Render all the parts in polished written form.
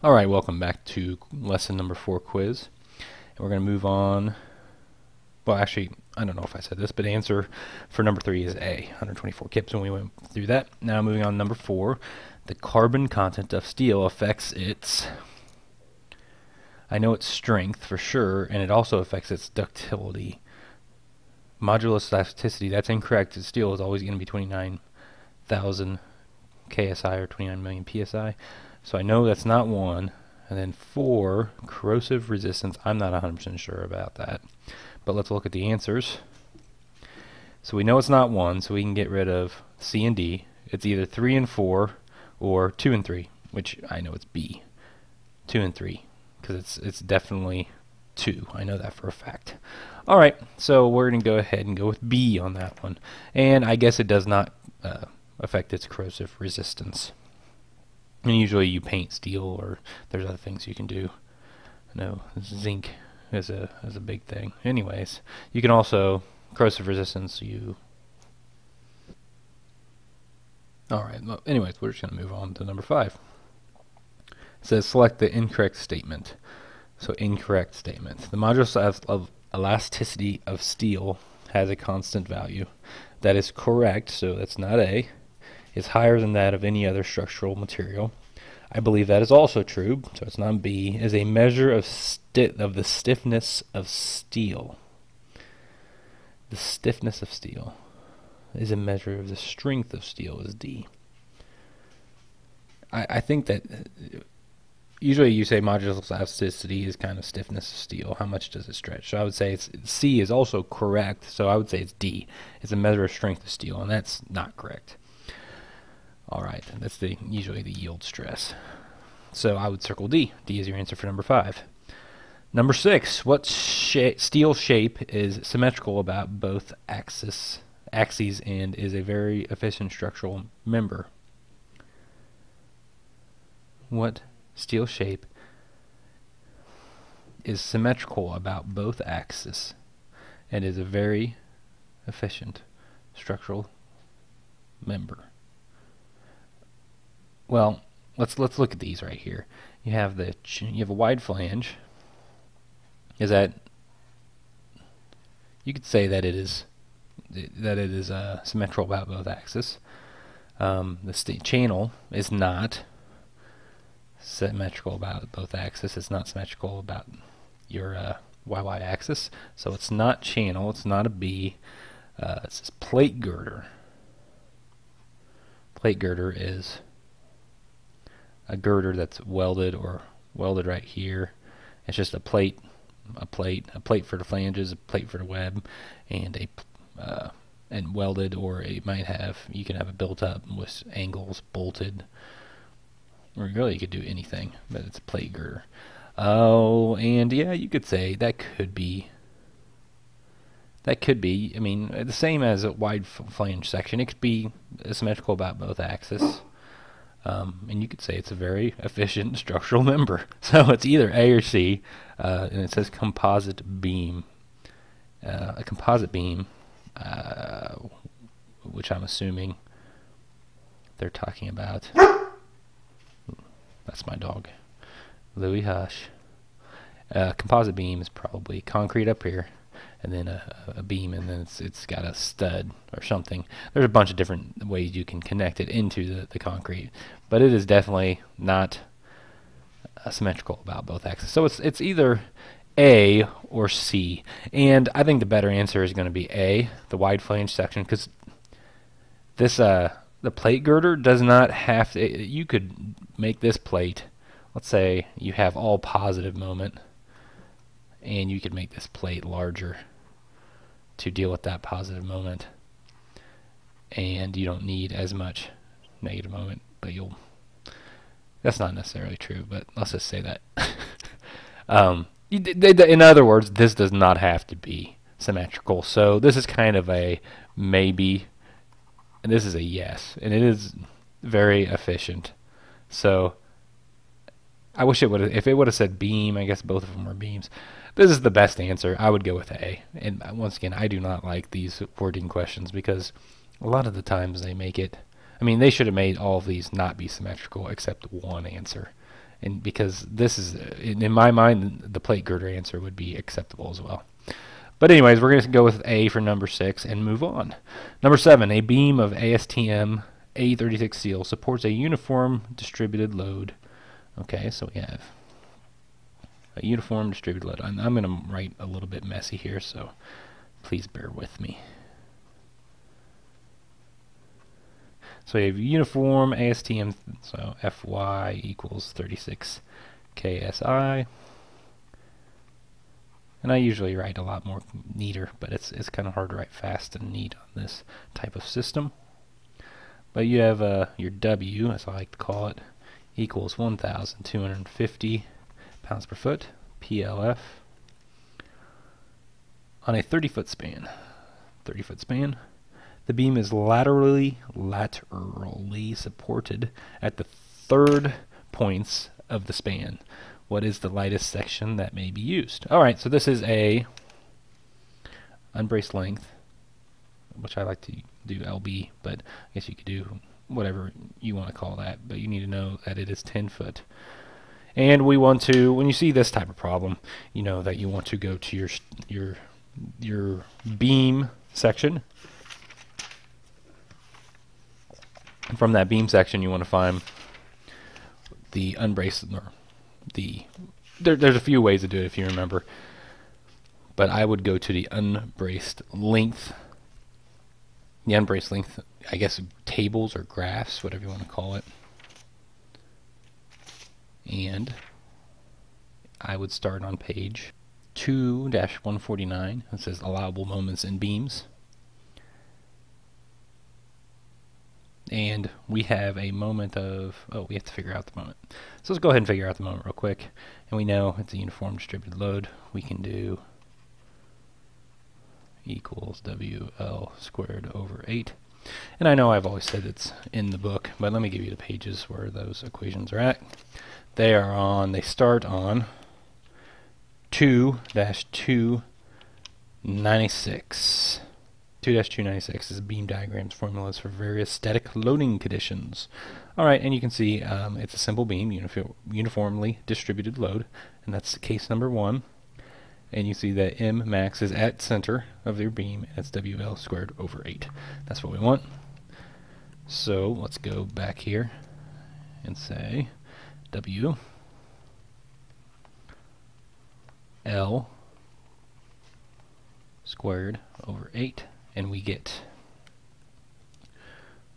Alright, welcome back to lesson number 4 quiz. And we're going to move on. Well, actually, I don't know if I said this, but answer for number 3 is A, 124 kips when we went through that. Now moving on to number 4. The carbon content of steel affects its, I know its strength for sure, and it also affects its ductility. Modulus elasticity, that's incorrect. Steel is always going to be 29,000 KSI or 29 million PSI. So I know that's not 1. And then 4, corrosive resistance. I'm not 100% sure about that. But let's look at the answers. So we know it's not 1, so we can get rid of C and D. It's either 3 and 4 or 2 and 3, which I know it's B. 2 and 3, because it's definitely 2. I know that for a fact. Alright, so we're going to go ahead and go with B on that one. And I guess it does not affect its corrosive resistance. And usually you paint steel, or there's other things you can do. No, zinc is a big thing. Anyways, you can also corrosive resistance. Alright, well, anyways, we're just going to move on to number 5. It says select the incorrect statement. So incorrect statement. The modulus of elasticity of steel has a constant value. That is correct, so that's not A. Is higher than that of any other structural material. I believe that is also true, so it's not B. Is a measure of the stiffness of steel. The stiffness of steel is a measure of the strength of steel, is D. I think that usually you say modulus elasticity is kind of stiffness of steel. How much does it stretch? So I would say C is also correct, so I would say it's D. It's a measure of strength of steel, and that's not correct. Alright, that's usually the yield stress. So I would circle D. D is your answer for number 5. Number 6, what steel shape is symmetrical about both axes and is a very efficient structural member? What steel shape is symmetrical about both axes and is a very efficient structural member? Well, let's look at these right here. You have a wide flange. Is that, you could say that it is symmetrical about both axes. The channel is not symmetrical about both axes. It's not symmetrical about your YY axis. So it's not channel. It's not a B. It says plate girder. Plate girder is a girder that's welded right here. It's just a plate for the flanges, a plate for the web, and and welded, or you can have it built up with angles bolted, or really you could do anything, but it's a plate girder. Oh, and yeah, you could say that could be. I mean, the same as a wide flange section. It could be symmetrical about both axes. And you could say it's a very efficient structural member. So it's either A or C, and it says composite beam. A composite beam, which I'm assuming they're talking about. That's my dog, Louis Hush. Composite beam is probably concrete up here, and then a beam, and then it's got a stud or something. There's a bunch of different ways you can connect it into the concrete, but it is definitely not symmetrical about both axes. So it's either A or C, and I think the better answer is going to be A, the wide flange section, because this the plate girder does not have to. You could make this plate. Let's say you have all positive moment, and you could make this plate larger to deal with that positive moment, and you don't need as much negative moment, but that's not necessarily true, but let's just say that. In other words, this does not have to be symmetrical, so this is kind of a maybe, and this is a yes, and it is very efficient. So I wish if it would have said beam, I guess both of them were beams. This is the best answer. I would go with A. And once again, I do not like these wording questions because a lot of the times they make it, I mean, they should have made all of these not be symmetrical except one answer. And because this is, in my mind, the plate girder answer would be acceptable as well. But anyways, we're going to go with A for number 6 and move on. Number 7, a beam of ASTM A36 steel supports a uniform distributed load. Okay, so we have a uniform distributed load. I'm going to write a little bit messy here, so please bear with me. So we have uniform ASTM, so Fy equals 36 KSI. And I usually write a lot more neater, but it's kind of hard to write fast and neat on this type of system. But you have your W, as I like to call it, equals 1,250 pounds per foot, PLF, on a 30-foot span. 30-foot span. The beam is laterally supported at the third points of the span. What is the lightest section that may be used? Alright, so this is a unbraced length, which I like to do LB, but I guess you could do whatever you want to call that, but you need to know that it is 10 foot. And we want to, when you see this type of problem, you know that you want to go to your beam section. And from that beam section, you want to find the unbraced, or there's a few ways to do it if you remember, but I would go to the unbraced length. The unbraced length, I guess, tables or graphs, whatever you want to call it. And I would start on page 2-149. It says allowable moments in beams. And we have a moment of, we have to figure out the moment. So let's go ahead and figure out the moment real quick. And we know it's a uniform distributed load. We can do equals WL squared over 8. And I know I've always said it's in the book, but let me give you the pages where those equations are at. They start on 2-296. 2-296 is beam diagrams formulas for various static loading conditions. Alright, and you can see it's a simple beam, uniformly distributed load, and that's case number 1. And you see that M max is at center of your beam, and it's WL squared over 8. That's what we want. So let's go back here and say W L squared over 8. And we get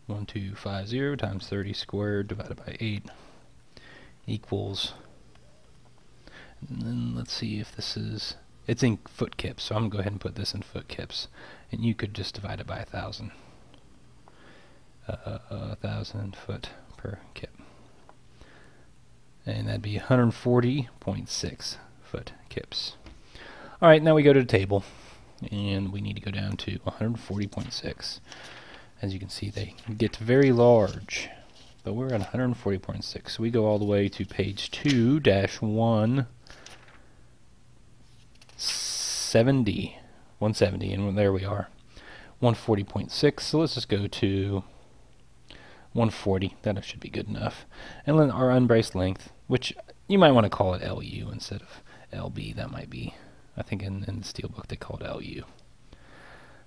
1250 times 30 squared divided by 8 equals, and then let's see if this is, it's in foot kips, so I'm going to go ahead and put this in foot kips, and you could just divide it by 1,000. 1,000 foot per kip. And that'd be 140.6 foot kips. Alright, now we go to the table. And we need to go down to 140.6. As you can see, they get very large, but we're at 140.6. So we go all the way to page 2-170, 170, and there we are, 140.6. So let's just go to 140. That should be good enough. And then our unbraced length, which you might want to call it LU instead of LB. That might be, I think in the Steelbook they call it LU.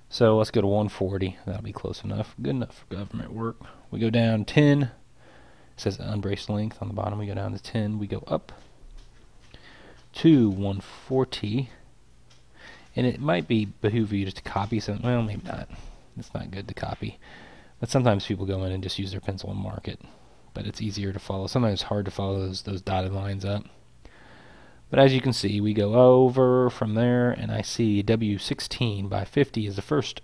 So let's go to 140. That'll be close enough. Good enough for government work. We go down 10. It says unbraced length on the bottom. We go down to 10. We go up to 140. And it might behoove you just to copy something. Well, maybe not. It's not good to copy. But sometimes people go in and just use their pencil and mark it. But it's easier to follow. Sometimes it's hard to follow those dotted lines up. But as you can see, we go over from there, and I see W16 by 50 is the first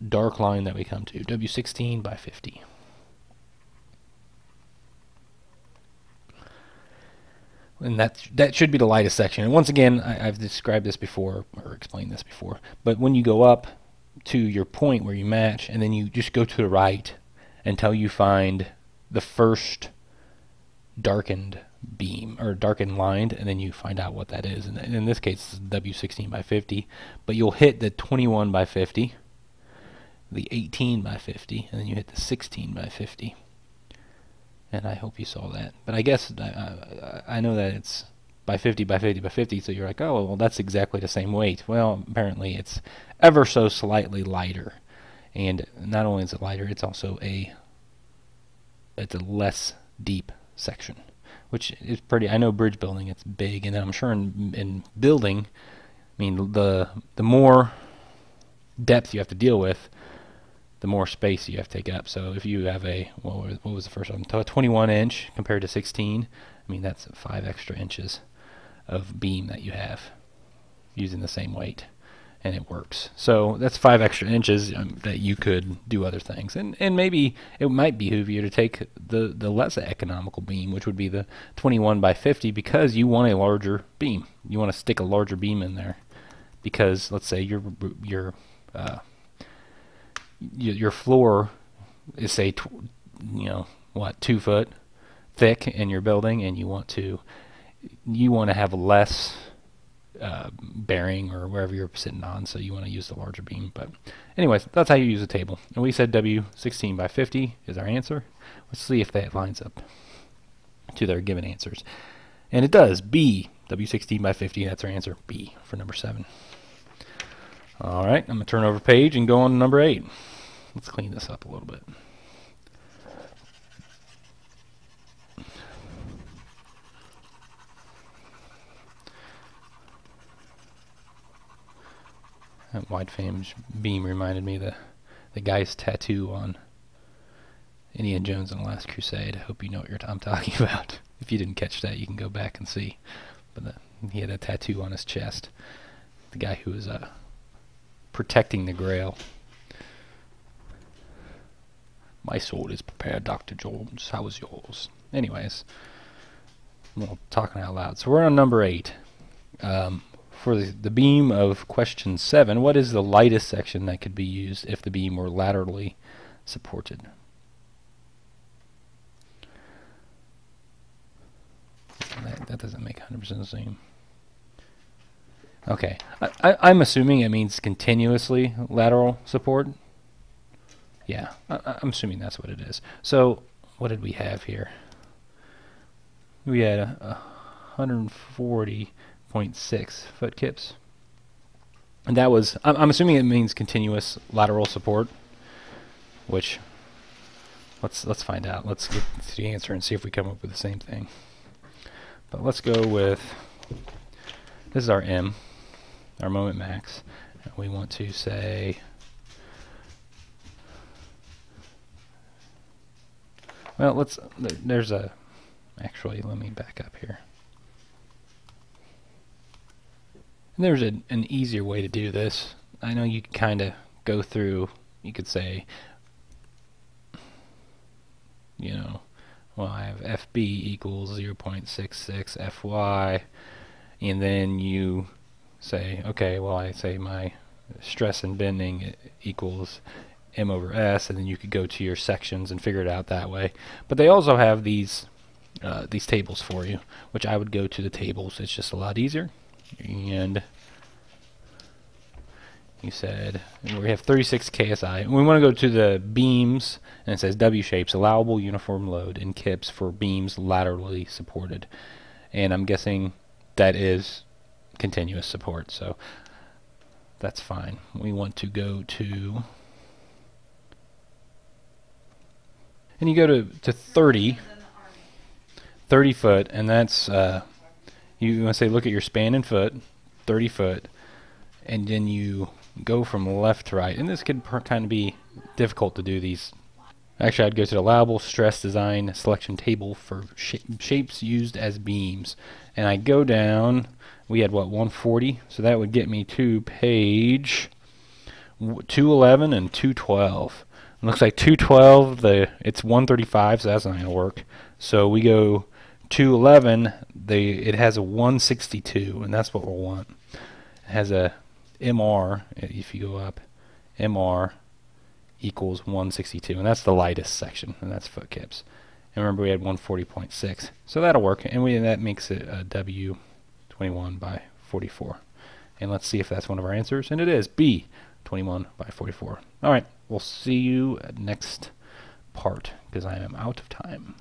dark line that we come to. W16 by 50. And that should be the lightest section. And once again, I've described this before, or explained this before, but when you go up to your point where you match, and then you just go to the right until you find the first darkened beam, or darkened line, and then you find out what that is. And in this case, it's W16 by 50, but you'll hit the 21 by 50, the 18 by 50, and then you hit the 16 by 50. And I hope you saw that. But I guess I know that it's by 50 by 50 by 50, so you're like, oh, well, that's exactly the same weight. Well, apparently it's ever so slightly lighter. And not only is it lighter, it's also it's a less deep section, which is pretty. I know bridge building, it's big, and I'm sure in building, I mean, the more depth you have to deal with, the more space you have to take up. So if you have what was the first one? A 21 inch compared to 16, I mean, that's 5 extra inches of beam that you have using the same weight, and it works. So that's 5 extra inches that you could do other things. And maybe it might behoove you to take the less economical beam, which would be the 21 by 50, because you want a larger beam. You want to stick a larger beam in there because, let's say, your floor is, say, 2 foot thick in your building, and you want to have less bearing or wherever you're sitting on, so you want to use the larger beam. But anyways, that's how you use a table. And we said W16 by 50 is our answer. Let's see if that lines up to their given answers. And it does. B, W16 by 50, that's our answer. B for number 7. All right, I'm going to turn over page and go on to number 8. Let's clean this up a little bit. That wide fame beam reminded me of the guy's tattoo on Indiana Jones and the Last Crusade. I hope you know what I'm talking about. If you didn't catch that, you can go back and see. But he had a tattoo on his chest. The guy who was protecting the Grail. My sword is prepared, Dr. Jones. How is yours? Anyways, a little talking out loud. So we're on number 8. For the beam of question 7, what is the lightest section that could be used if the beam were laterally supported? That doesn't make 100% sense. Okay, I'm assuming it means continuously lateral support. Yeah, I'm assuming that's what it is. So what did we have here? We had 140.6 foot kips. And that was, I'm assuming it means continuous lateral support, which, let's find out. Let's get to the answer and see if we come up with the same thing. But let's go with, this is our M, our moment max. And we want to say, well, actually, let me back up here. And there's an easier way to do this. I know you kind of go through, you could say, well, I have FB equals 0.66 FY, and then you say, okay, well, I say my stress and bending equals M over S, and then you could go to your sections and figure it out that way. But they also have these tables for you, which I would go to the tables. It's just a lot easier. And you said we have 36 KSI, and we want to go to the beams, and it says W shapes, allowable uniform load in kips for beams laterally supported. And I'm guessing that is continuous support, so that's fine. We want to go to, and you go to 30 foot, and that's you want to say look at your span in foot, 30 foot, and then you go from left to right. And this could kind of be difficult to do these. Actually, I'd go to the allowable stress design selection table for shapes used as beams, and I go down. We had what, 140, so that would get me to page 211 and 212. It looks like 212, it's 135, so that's not going to work. So we go 211, it has a 162, and that's what we'll want. It has a MR, if you go up, MR equals 162, and that's the lightest section, and that's foot kips. And remember, we had 140.6, so that'll work, and that makes it a W21 by 44. And let's see if that's one of our answers, and it is B, 21 by 44. All right, we'll see you next part, because I am out of time.